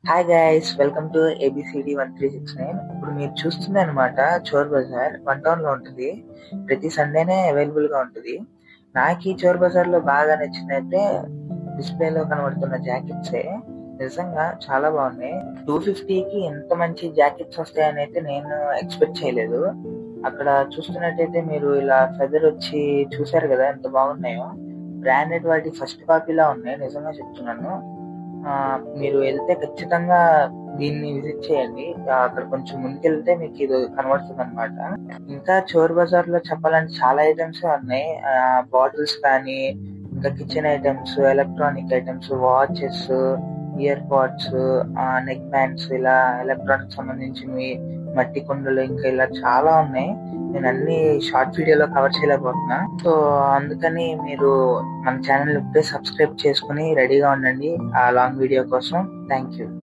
Hi guys, welcome to ABCD 1369. ఇప్పుడు మీరు చూస్తుంది అనమాట చోర్ బజార్ 1 టౌన్ లో ఉంటుంది. ప్రతి సండేనే అవైలబుల్ గా ఉంటుంది. నాకు ఈ చోర్ బజార్ లో బాగా నచ్చిందైతే డిస్ప్లేలో కనబడుతున్న జాకెట్సే. నిజంగా చాలా బాగున్నాయి. 250కి ఎంత మంచి జాకెట్స్ వస్తాయని అయితే నేను ఎక్స్పెక్ట్ చేయలేదు. అక్కడ చూస్తున్నట్టయితే మీరు ఇలా ఫెదర్ వచ్చి చూసారు కదా ఎంత బాగున్నాయో. బ్రాండెడ్ వాటి ఫస్ట్ కాపీలా ఉన్నాయి, నిజంగా చెప్తున్నాను. ఆ, మీరు వెళ్తే ఖచ్చితంగా దీన్ని విజిట్ చేయండి. అక్కడ కొంచెం ముందుకెళ్తే మీకు ఇది కనబడుతుంది అనమాట. ఇంకా చోర్ బజార్ లో చెప్పాలంటే చాలా ఐటమ్స్ ఉన్నాయి. బాటిల్స్ కానీ, ఇంకా kitchen items, electronic items, watches, year pads, neck bands, ఇలా ఎలక్ట్రానిక్ సంబంధించినవి, మట్టి కుండలు, ఇంకా ఇలా చాలా ఉన్నాయి. నేను అన్ని షార్ట్ వీడియోలో కవర్ చేయలేకపోతున్నా. సో అందుకని మీరు మన ఛానల్ ఇప్పుడే సబ్స్క్రైబ్ చేసుకుని రెడీగా ఉండండి ఆ లాంగ్ వీడియో కోసం. Thank you.